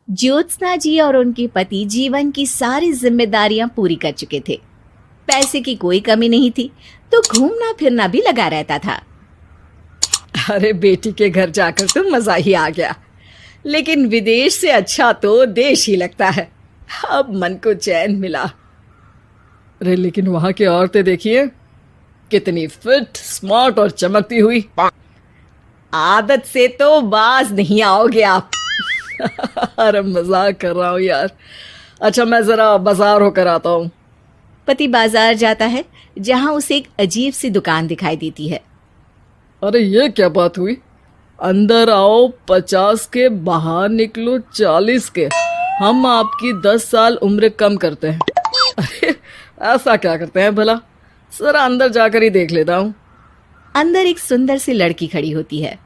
ज्योत्सना जी और उनके पति जीवन की सारी जिम्मेदारियां पूरी कर चुके थे। पैसे की कोई कमी नहीं थी, तो घूमना फिरना भी लगा रहता था। अरे बेटी के घर जाकर तो मजा ही आ गया, लेकिन विदेश से अच्छा तो देश ही लगता है। अब मन को चैन मिला। अरे लेकिन वहां की औरतें देखिए, कितनी फिट, स्मार्ट और चमकती हुई। आदत से तो बाज नहीं आओगे आप। अरे मजाक कर रहा हूँ यार। अच्छा मैं जरा बाजार होकर आता हूँ। पति बाजार जाता है, जहां उसे एक अजीब सी दुकान दिखाई देती है। अरे ये क्या बात हुई? अंदर आओ 50 के, बाहर निकलो 40 के। हम आपकी 10 साल उम्र कम करते हैं। अरे ऐसा क्या करते हैं भला? जरा अंदर जाकर ही देख लेता हूँ। अंदर एक सुंदर सी लड़की खड़ी होती है।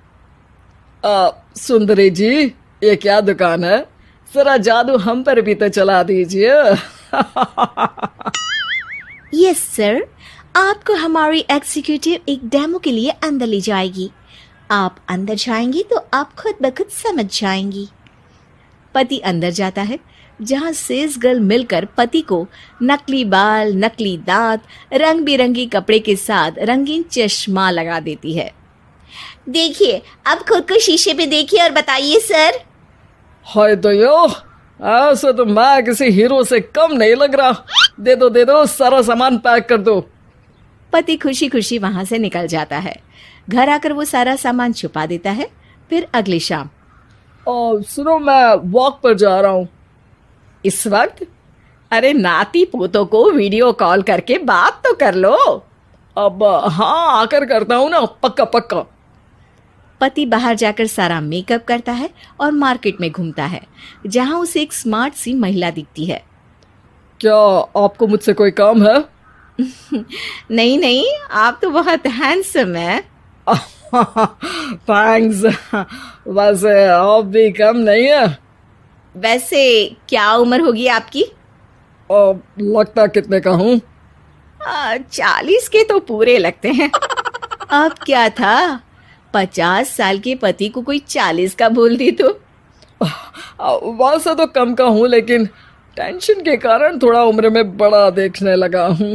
सुंदरी जी, ये क्या दुकान है? जरा जादू हम पर भी तो चला दीजिए। यस सर, आपको हमारी एग्जीक्यूटिव एक डेमो के लिए अंदर ले जाएगी। आप अंदर जाएंगी तो आप खुद ब खुद समझ जाएंगी। पति अंदर जाता है, जहां सेल्स गर्ल मिलकर पति को नकली बाल, नकली दांत, रंग बिरंगी कपड़े के साथ रंगीन चश्मा लगा देती है। देखिए, अब खुद को शीशे पे देखिए और बताइए सर। हाय दयो, ऐसे तो मैं किसी हीरो से कम नहीं लग रहा। दे दो, सारा सामान पैक कर दो। पति खुशी खुशी वहां से निकल जाता है। घर आकर वो सारा सामान छुपा देता है। फिर अगली शाम, सुनो मैं वॉक पर जा रहा हूँ। इस वक्त? अरे नाती पोतों को वीडियो कॉल करके बात तो कर लो। अब हाँ, आकर करता हूँ ना, पक्का पक्का। पति बाहर जाकर सारा मेकअप करता है और मार्केट में घूमता है, जहां उसे एक स्मार्ट सी महिला दिखती है। क्या आपको मुझसे कोई काम है? नहीं नहीं, आप तो बहुत हैंडसम हैं। थैंक्स। वैसे आप भी कम नहीं है। वैसे क्या उम्र होगी आपकी? लगता कितने का हूँ? 40 के तो पूरे लगते हैं। अब क्या था, 50 साल के पति को कोई 40 का बोल दी तो। वैसे तो कम का हूँ, लेकिन टेंशन के कारण थोड़ा उम्र में बड़ा देखने लगा हूँ।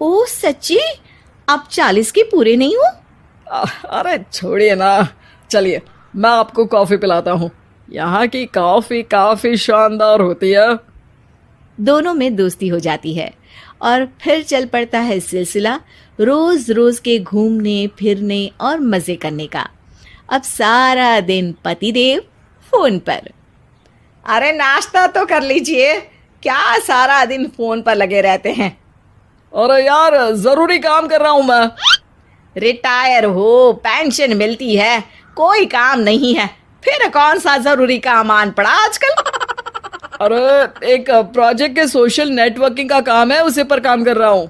ओह सच्ची? आप 40 के पूरे नहीं हो? अरे छोड़िए ना, चलिए मैं आपको कॉफी पिलाता हूँ। यहाँ की कॉफी काफी शानदार होती है। दोनों में दोस्ती हो जाती है और फिर चल पड़ता है सिलसिला रोज रोज के घूमने फिरने और मजे करने का। अब सारा दिन पतिदेव फोन पर। अरे नाश्ता तो कर लीजिए, क्या सारा दिन फोन पर लगे रहते हैं? अरे यार, जरूरी काम कर रहा हूं मैं। रिटायर हो, पेंशन मिलती है, कोई काम नहीं है, फिर कौन सा जरूरी काम आन पड़ा आजकल? अरे एक प्रोजेक्ट के सोशल नेटवर्किंग का काम है, उसी पर काम कर रहा हूँ।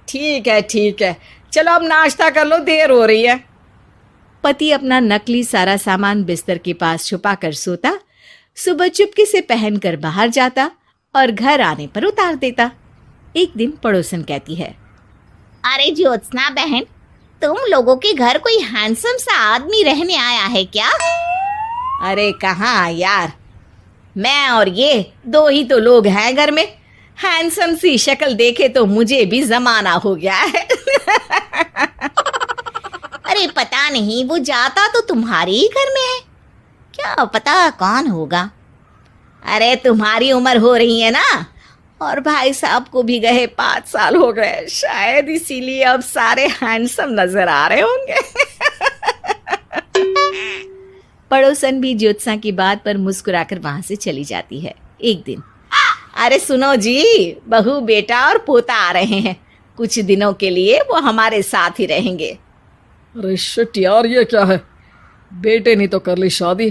ठीक है, चलो अब नाश्ता कर लो, देर हो रही है। पति अपना नकली सारा सामान बिस्तर के पास छुपा कर सोता, सुबह चुपके से पहनकर बाहर जाता और घर आने पर उतार देता। एक दिन पड़ोसन कहती है, अरे ज्योत्सना बहन, तुम लोगों के घर कोई हैंडसम सा आदमी रहने आया है क्या? अरे कहाँ यार, मैं और ये दो ही तो लोग हैं घर में। हैंडसम सी शक्ल देखे तो मुझे भी जमाना हो गया है। अरे पता नहीं, वो जाता तो तुम्हारे ही घर में है, क्या पता कौन होगा। अरे तुम्हारी उम्र हो रही है ना, और भाई साहब को भी गए 5 साल हो गए, शायद इसीलिए अब सारे हैंडसम नजर आ रहे होंगे। पड़ोसन भी ज्योत्सना की बात पर मुस्कुराकर वहां से चली जाती है। एक दिन, अरे सुनो जी, बहू बेटा और पोता आ रहे हैं, कुछ दिनों के लिए वो हमारे साथ ही रहेंगे। अरे शिट यार, ये क्या है? बेटे ने तो कर ली शादी,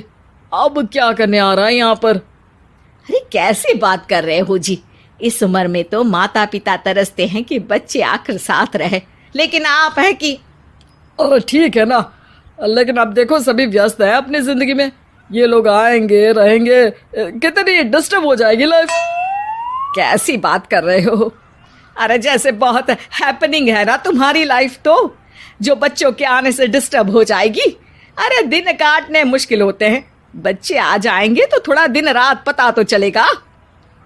अब क्या करने आ रहा है यहाँ पर? अरे कैसी बात कर रहे हो जी, इस उम्र में तो माता पिता तरसते हैं कि बच्चे आकर साथ रहे, लेकिन आप है कि। अरे ठीक है ना, लेकिन अब देखो सभी व्यस्त हैं अपनी जिंदगी में, ये लोग आएंगे रहेंगे, कितनी डिस्टर्ब हो जाएगी लाइफ। कैसी बात कर रहे हो? अरे जैसे बहुत हैपनिंग है ना तुम्हारी लाइफ, तो जो बच्चों के आने से डिस्टर्ब हो जाएगी। अरे दिन काटने मुश्किल होते हैं, बच्चे आ जाएंगे तो थोड़ा दिन रात पता तो चलेगा।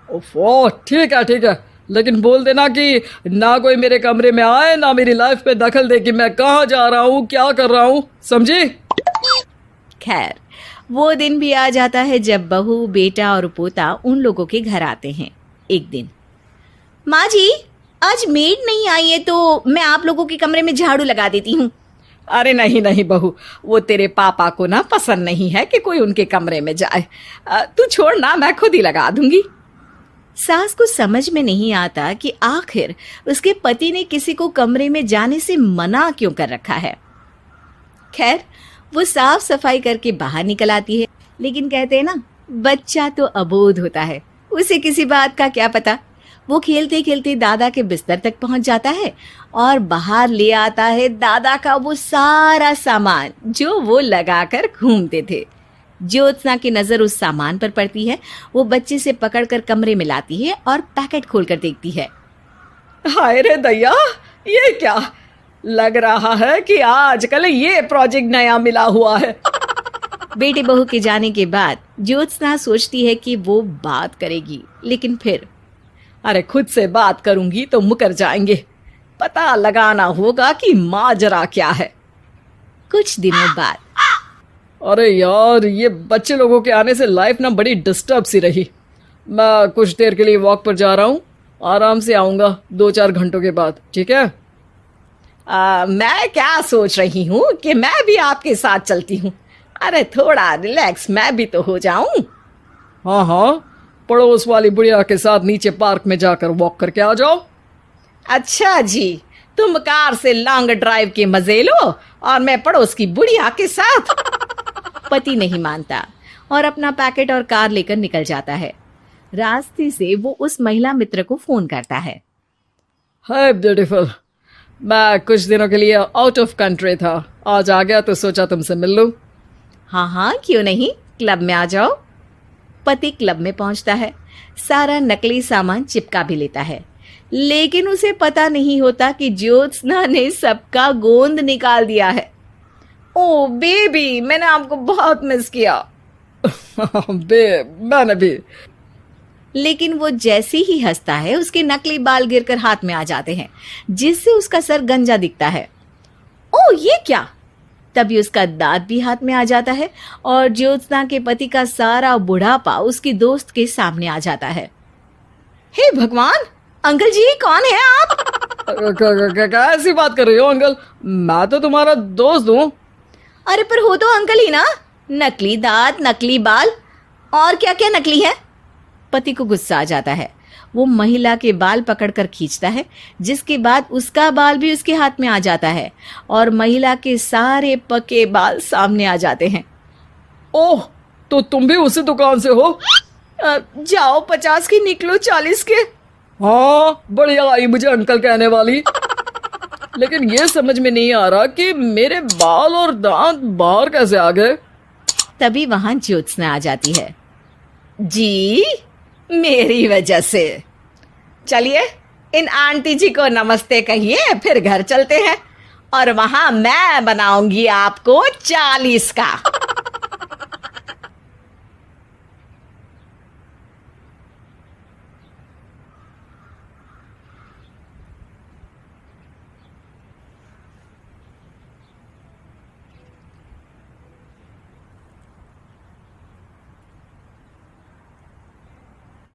ओफो, ठीक है, लेकिन बोल देना कि ना कोई मेरे कमरे में आए, ना मेरी लाइफ पे दखल दे कि मैं कहाँ जा रहा हूँ, क्या कर रहा हूँ, समझी? खैर, वो दिन भी आ जाता है जब बहू, बेटा और पोता उन लोगों के घर आते हैं। एक दिन, माँ जी, आज मेड नहीं आई है तो मैं आप लोगों के कमरे में झाड़ू लगा देती हूँ। अरे नहीं बहू, वो तेरे पापा को ना पसंद नहीं है कि कोई उनके कमरे में जाए। तू छोड़ ना, मैं खुद ही लगा दूंगी। सास को समझ में नहीं आता कि आखिर उसके पति ने किसी को कमरे में जाने से मना क्यों कर रखा है। खैर, वो साफ सफाई करके बाहर निकल आती है, लेकिन कहते हैं ना, बच्चा तो अबोध होता है, उसे किसी बात का क्या पता। वो खेलते खेलते दादा के बिस्तर तक पहुंच जाता है और बाहर ले आता है दादा का वो सारा सामान जो वो लगाकर घूमते थे। ज्योत्सना की नजर उस सामान पर पड़ती है। वो बच्चे से पकड़कर कमरे में लाती है और पैकेट खोलकर देखती है। हाय रे दैया, ये क्या? लग रहा है कि आजकल ये प्रोजेक्ट नया मिला हुआ है। बेटे बहू के जाने के बाद ज्योत्सना सोचती है कि वो बात करेगी, लेकिन फिर अरे खुद से बात करूंगी तो मुकर जाएंगे। पता लगाना होगा कि माजरा क्या है। कुछ दिनों बाद, अरे यार, ये बच्चे लोगों के आने से लाइफ ना बड़ी डिस्टर्ब सी रही। मैं कुछ देर के लिए वॉक पर जा रहा हूँ, आराम से आऊँगा 2-4 घंटों के बाद, ठीक है? मैं क्या सोच रही हूँ कि मैं भी आपके साथ चलती हूँ। अरे थोड़ा रिलैक्स मैं भी तो हो जाऊं। हाँ, पड़ोस वाली बुढ़िया के साथ नीचे पार्क में जाकर वॉक करके आ जाओ। अच्छा जी, तुम कार से लॉन्ग ड्राइव के मजे लो और मैं पड़ोस की बुढ़िया के साथ। पति नहीं मानता और अपना पैकेट और कार लेकर निकल जाता है। रास्ते से वो उस महिला मित्र को फोन करता है। हाय ब्यूटीफुल, मैं कुछ दिनों के लिए आउट ऑफ कंट्री था, आज आ गया तो सोचा तुमसे मिल लूं। हाँ, क्यों नहीं, क्लब में आ जाओ। पति क्लब में पहुंचता है, सारा नकली सामान चिपका भी लेता है, लेकिन उसे पता नहीं होता कि ज्योत्सना ने सबका गोंद निकाल दिया है। ओ बेबी, मैंने आपको बहुत मिस किया। मैंने भी। लेकिन वो जैसे ही हंसता है, उसके नकली बाल गिरकर हाथ में आ जाते हैं, जिससे उसका सर गंजा दिखता है। ओ ये क्या? तभी उसका दांत भी हाथ में आ जाता है और ज्योत्सना के पति का सारा बुढ़ापा उसकी दोस्त के सामने आ जाता है। हे भगवान, अंकल जी कौन है आप? क्या ऐसी बात कर रही हो अंकल? मैं तो तुम्हारा दोस्त हूँ। अरे पर हो तो अंकल ही ना। नकली दांत, नकली बाल और क्या क्या नकली है। पति को गुस्सा आ जाता है। वो महिला के बाल पकड़कर खींचता है, जिसके बाद उसका बाल भी उसके हाथ में आ जाता है और महिला के सारे पके बाल सामने आ जाते हैं। ओह, तो तुम भी उसी दुकान से हो? जाओ 50 की निकलो 40 के। हाँ, बढ़िया आई मुझे अंकल कहने वाली। लेकिन ये समझ में नहीं आ रहा कि मेरे बाल और दांत बाहर कैसे आ गए। तभी वहां ज्योत्सना आ जाती है। जी, मेरी वजह से। चलिए इन आंटी जी को नमस्ते कहिए, फिर घर चलते हैं और वहां मैं बनाऊंगी आपको 40 का।